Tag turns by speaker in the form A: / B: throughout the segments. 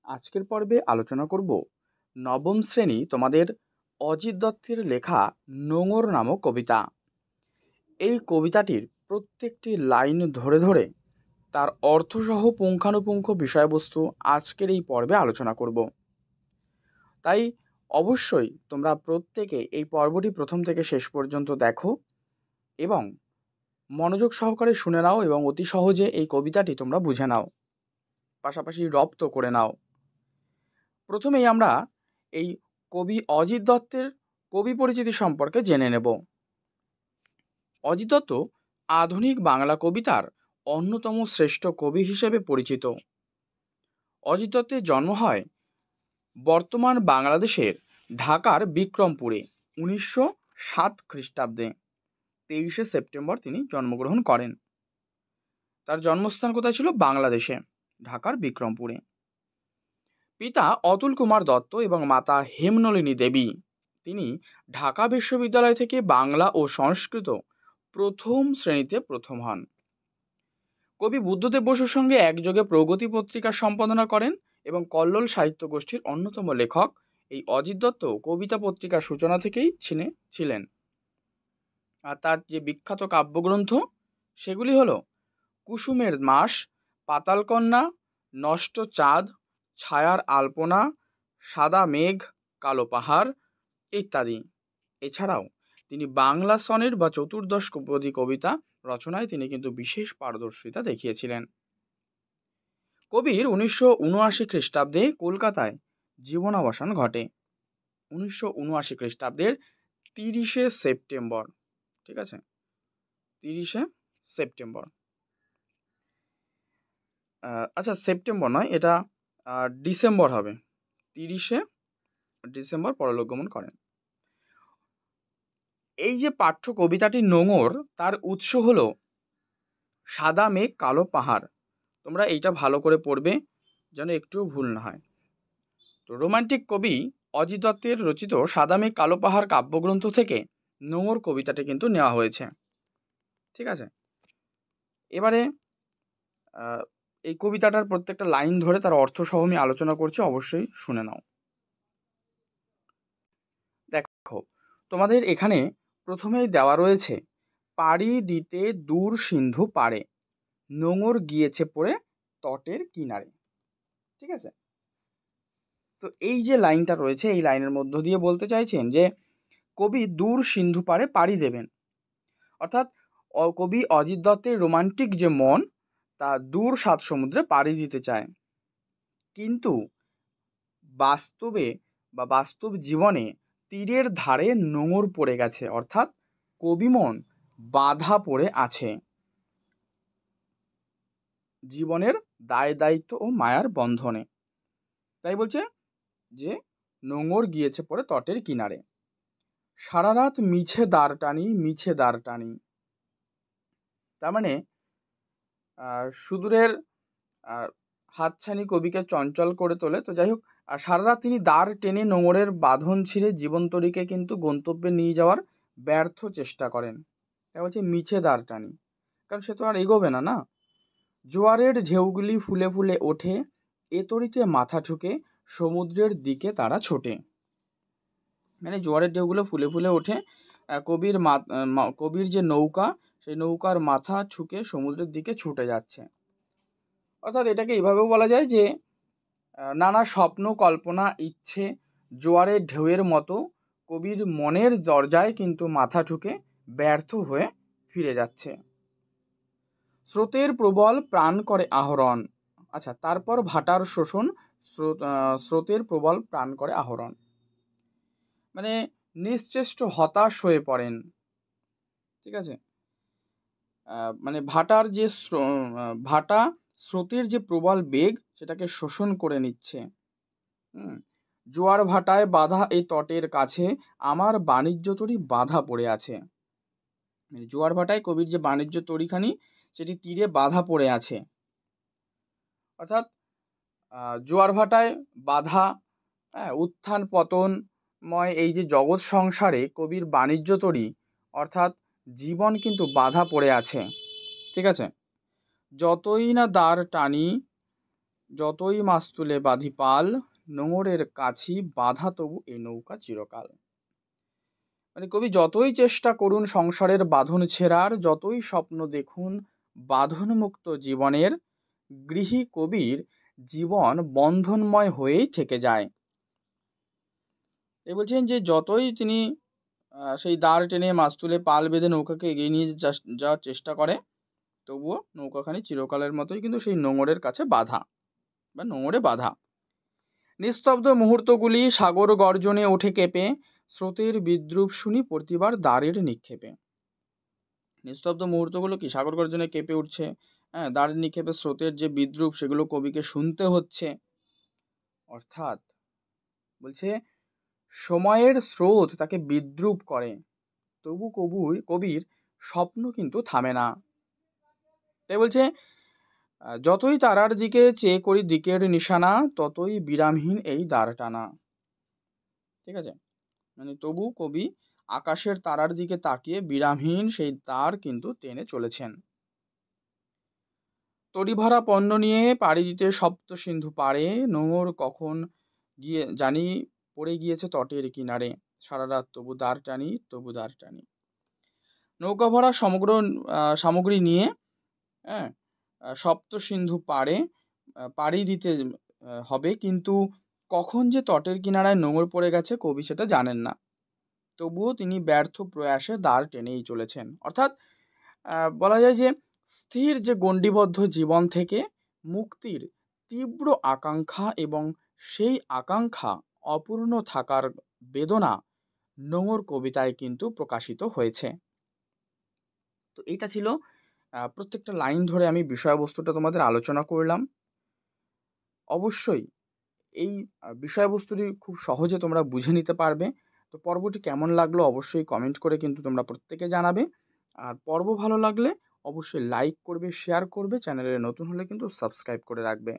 A: আজকের পর্বে আলোচনা করব নবম শ্রেণী তোমাদের অজিত দত্তের লেখা নোঙর নামক কবিতা। এই কবিতাটির প্রত্যেকটি লাইন ধরে ধরে তার অর্থসহ পুঙ্খানুপুঙ্খ বিষয়বস্তু আজকের এই পর্বে আলোচনা করব। তাই অবশ্যই তোমরা প্রত্যেকে এই পর্বটি প্রথম থেকে শেষ পর্যন্ত দেখো এবং মনোযোগ সহকারে শুনে নাও এবং অতি সহজে এই কবিতাটি তোমরা বুঝে নাও, পাশাপাশি রপ্ত করে নাও। প্রথমেই আমরা এই কবি অজিত দত্তের কবি পরিচিতি সম্পর্কে জেনে নেব। অজিত দত্ত আধুনিক বাংলা কবিতার অন্যতম শ্রেষ্ঠ কবি হিসেবে পরিচিত। অজিত দত্তের জন্ম হয় বর্তমান বাংলাদেশের ঢাকার বিক্রমপুরে 1907 খ্রিস্টাব্দে। 23শে সেপ্টেম্বর তিনি জন্মগ্রহণ করেন। তার জন্মস্থান কোথায় ছিল? বাংলাদেশে, ঢাকার বিক্রমপুরে। পিতা অতুল কুমার দত্ত এবং মাতা হেমনলিনী দেবী। তিনি ঢাকা বিশ্ববিদ্যালয় থেকে বাংলা ও সংস্কৃত প্রথম শ্রেণীতে প্রথম হন। কবি বুদ্ধদেব বসুর সঙ্গে একযোগে প্রগতি পত্রিকা সম্পাদনা করেন এবং কল্লোল সাহিত্য গোষ্ঠীর অন্যতম লেখক এই অজিত দত্ত কবিতা পত্রিকার সূচনা থেকেই ছিলেন। আর তার যে বিখ্যাত কাব্যগ্রন্থ সেগুলি হলো কুসুমের মাস, পাতালকন্যা, নষ্ট চাঁদ, ছায়ার আলপনা, সাদা মেঘ, কালো পাহাড় ইত্যাদি। এছাড়াও তিনি বাংলা সনেট বা চতুর্দশপদী কবিতা রচনায় তিনি কিন্তু বিশেষ পারদর্শিতা দেখিয়েছিলেন। কবির 1979 খ্রিস্টাব্দে কলকাতায় জীবনাবসান ঘটে। 1979 খ্রিস্টাব্দের 30শে সেপ্টেম্বর। ঠিক আছে, 30শে সেপ্টেম্বর। আচ্ছা, সেপ্টেম্বর নয়, এটা ডিসেম্বর হবে। 30শে ডিসেম্বর পরলোকগমন করেন। এই যে পাঠ্য কবিতাটি নোঙর, তার উৎস হলো সাদা মেঘ কালো পাহাড়। তোমরা এইটা ভালো করে পড়বে যেন একটুও ভুল না হয়। তো রোমান্টিক কবি অজিত দত্তের রচিত সাদা মেঘ কালো পাহাড় কাব্যগ্রন্থ থেকে নোঙর কবিতাটি কিন্তু নেওয়া হয়েছে। ঠিক আছে, এবারে এই কবিতাটার প্রত্যেকটা লাইন ধরে তার অর্থ সহ আমি আলোচনা করছি, অবশ্যই শুনে নাও। দেখো, তোমাদের এখানে প্রথমেই দেওয়া রয়েছে পাড়ি দিতে দূর সিন্ধু পারে, নোঙর গিয়েছে পড়ে তটের কিনারে। ঠিক আছে, তো এই যে লাইনটা রয়েছে এই লাইনের মধ্য দিয়ে বলতে চাইছেন যে কবি দূর সিন্ধু পারে পাড়ি দেবেন। অর্থাৎ কবি অজিত দত্তের রোমান্টিক যে মন তা দূর সাত সমুদ্রে পাড়ি দিতে চায়, কিন্তু বাস্তবে বা বাস্তব জীবনে তীরের ধারে নোঙর পড়ে গেছে, অর্থাৎ কবি মন বাধা পড়ে আছে জীবনের দায় দায়িত্ব ও মায়ার বন্ধনে। তাই বলছে যে নোঙর গিয়েছে পড়ে তটের কিনারে। সারা রাত মিছে দাঁড় টানি, মিছে দাঁড় টানি। তার মানে সুদূরের হাতছানি কবিকে চঞ্চল করে তোলে। তো যাই হোক, সারা রাত তিনি দাঁড় টেনে নোঙরের বাঁধন ছিঁড়ে জীবনতরীকে কিন্তু গন্তব্যে নিয়ে যাওয়ার ব্যর্থ চেষ্টা করেন। তাই বলছে মিছে দাঁড় টানি, কারণ সে তো আর এগোবে না। না, জোয়ারের ঢেউগুলি ফুলে ফুলে ওঠে, এ তরিতে মাথা ঠুকে সমুদ্রের দিকে তারা ছোটে। মানে জোয়ারের ঢেউগুলো ফুলে ফুলে ওঠে, কবির যে নৌকা সেই নৌকার মাথা ঠুকে সমুদ্রের দিকে ছুটে যাচ্ছে। অর্থাৎ এটাকে এইভাবেও বলা যায় যে নানা স্বপ্ন কল্পনা ইচ্ছে জোয়ারের ঢেউয়ের মতো কবির মনের দরজায় কিন্তু মাথা ঠুকে ব্যর্থ হয়ে ফিরে যাচ্ছে। স্রোতের প্রবল প্রাণ করে আহরণ। আচ্ছা, তারপর ভাটার শোষণ, স্রোতের প্রবল প্রাণ করে আহরণ মানে নিশ্চেষ্ট হতাশ হয়ে পড়েন। ঠিক আছে, মানে ভাটা স্রোতের যে প্রবল বেগ সেটাকে শোষণ করে নিচ্ছে। জোয়ার ভাটায় বাধা এই তটের কাছে, আমার বাণিজ্য তরী বাধা পড়ে আছে। জোয়ার ভাটায় কবির যে বাণিজ্য তরীখানি সেটি তীরে বাধা পড়ে আছে। অর্থাৎ জোয়ার ভাটায় বাধা, উত্থান পতনময় এই যে জগৎ সংসারে কবির বাণিজ্য তরী অর্থাৎ জীবন কিন্তু বাধা পড়ে আছে। ঠিক আছে, যতই না দাঁড় টানি যতই মাস্তুলে বাঁধি পাল, নোঙরের কাছি বাঁধা তবু এ নৌকা চিরকাল। মানে কবি যতই চেষ্টা করুন সংসারের বাঁধন ছেঁড়ার, যতই স্বপ্ন দেখুন বাঁধনমুক্ত জীবনের, গৃহী কবির জীবন বন্ধনময় হয়েই থেকে যায়। এই বলছেন যে যতই তিনি সেই দাঁড় টেনে মাছ তুলে পাল বেঁধে নৌকাকে এগিয়ে নিয়ে যাওয়ার চেষ্টা করে, তবুও নৌকাখানি চিরকালের মতোই কিন্তু সেই নোঙরের কাছে বাঁধা বা নোঙরে বাঁধা। নিস্তব্ধ মুহূর্তগুলি সাগর গর্জনে ওঠে কেঁপে, স্রোতের বিদ্রুপ শুনি প্রতিবার দ্বারের নিক্ষেপে। নিস্তব্ধ মুহূর্তগুলো কি সাগর গর্জনে কেঁপে উঠছে, হ্যাঁ, দ্বারের নিক্ষেপে স্রোতের যে বিদ্রুপ সেগুলো কবিকে শুনতে হচ্ছে। অর্থাৎ বলছে সময়ের স্রোত তাকে বিদ্রুপ করে, তবু কবির স্বপ্ন কিন্তু থামে না। তাই বলছে যতই তারার দিকে চেয়ে করি দিকের নিশানা, ততই বিরামহীন এই দ্বার টানা। ঠিক আছে, মানে তবু কবি আকাশের তারার দিকে তাকিয়ে বিরামহীন সেই দ্বার কিন্তু টেনে চলেছেন। তড়িভরা পণ্য নিয়ে পাড়ি দিতে সপ্ত সিন্ধু পাড়ে, নোঙর কখন গিয়ে জানি পড়ে গিয়েছে তটের কিনারে, সারা রাত তবু দ্বার টানি তবু দ্বার টানি। নৌকা ভরা সমগ্র সামগ্রী নিয়ে, হ্যাঁ, সপ্ত সিন্ধু পাড়ি দিতে হবে, কিন্তু কখন যে তটের কিনারায় নোঙর পড়ে গেছে কবি সেটা জানেন না, তবুও তিনি ব্যর্থ প্রয়াসে দ্বার টেনেই চলেছেন। অর্থাৎ বলা যায় যে স্থির যে গণ্ডিবদ্ধ জীবন থেকে মুক্তির তীব্র আকাঙ্ক্ষা এবং সেই আকাঙ্ক্ষা অপূর্ণ থাকার বেদনা নোঙর কবিতায় কিন্তু প্রকাশিত হয়েছে। তো এইটা ছিল প্রত্যেকটা লাইন ধরে আমি বিষয়বস্তুটা তোমাদের আলোচনা করলাম। অবশ্যই এই বিষয়বস্তুটি খুব সহজে তোমরা বুঝে নিতে পারবে। তো পর্বটি কেমন লাগলো অবশ্যই কমেন্ট করে কিন্তু তোমরা প্রত্যেকে জানাবে। আর পর্ব ভালো লাগলে অবশ্যই লাইক করবে, শেয়ার করবে, চ্যানেলে নতুন হলে কিন্তু সাবস্ক্রাইব করে রাখবে।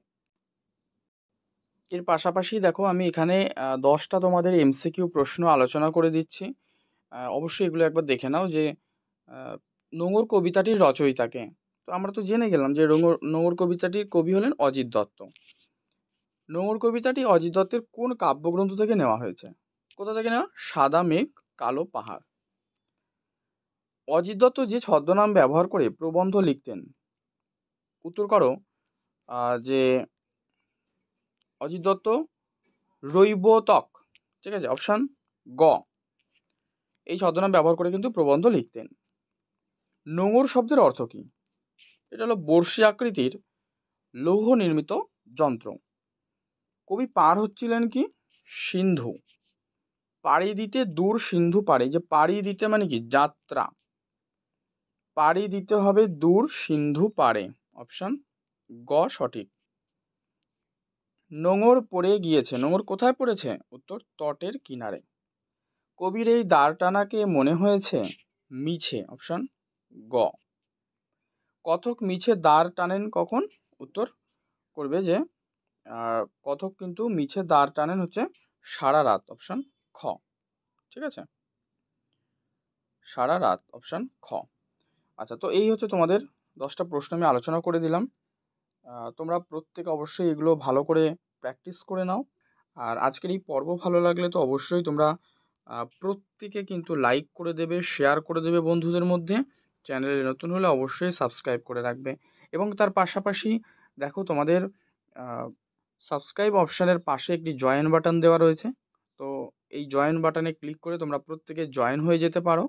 A: এর পাশাপাশি দেখো আমি এখানে 10টা তোমাদের এমসিকিউ প্রশ্ন আলোচনা করে দিচ্ছি। অবশ্যই এগুলো একবার দেখে নাও যে নোঙর কবিতাটির রচয়িতাকে। তো আমরা তো জেনে গেলাম যে নোঙর কবিতাটির কবি হলেন অজিত দত্ত। নোঙর কবিতাটি অজিত দত্তের কোন কাব্যগ্রন্থ থেকে নেওয়া হয়েছে? কোথা থেকে নেওয়া? সাদা মেঘ কালো পাহাড়। অজিত দত্ত যে ছদ্মনাম ব্যবহার করে প্রবন্ধ লিখতেন, উত্তর করো যে অজিত দত্ত রৈবতক। ঠিক আছে, অপশান গ, এই ছদ্মনাম ব্যবহার করে কিন্তু প্রবন্ধ লিখতেন। নোঙর শব্দের অর্থ কি? এটা হলো বর্ষি আকৃতির লৌহ নির্মিত যন্ত্র। কবি পার হচ্ছিলেন কি? সিন্ধু। পাড়ি দিতে দূর সিন্ধু পাড়ে, যে পাড়ি দিতে মানে কি? যাত্রা। পাড়ি দিতে হবে দূর সিন্ধু পাড়ে, অপশন গ সঠিক। নোঙর পড়ে গিয়েছে, নোঙর কোথায় পড়েছে? উত্তর তটের কিনারে। কবির এই দ্বার টানাকে মনে হয়েছে মিছে, অপশন গ। কথক মিছে দ্বার টানেন কখন? উত্তর করবে যে কথক কিন্তু মিছে দ্বার টানেন হচ্ছে সারা রাত, অপশন খ। ঠিক আছে, সারা রাত, অপশন খ। আচ্ছা, তো এই হচ্ছে তোমাদের 10টা প্রশ্ন আমি আলোচনা করে দিলাম। তোমরা প্রত্যেকে অবশ্যই এগুলো ভালো করে প্র্যাকটিস করে নাও। আর আজকের এই পর্ব ভালো লাগলে তো অবশ্যই তোমরা প্রত্যেকে কিন্তু লাইক করে দেবে, শেয়ার করে দেবে বন্ধুদের মধ্যে। চ্যানেলে নতুন হলে অবশ্যই সাবস্ক্রাইব করে রাখবে। এবং তার পাশাপাশি দেখো তোমাদের সাবস্ক্রাইব অপশানের পাশে একটি জয়েন বাটন দেওয়া রয়েছে। তো এই জয়েন বাটনে ক্লিক করে তোমরা প্রত্যেকে জয়েন হয়ে যেতে পারো।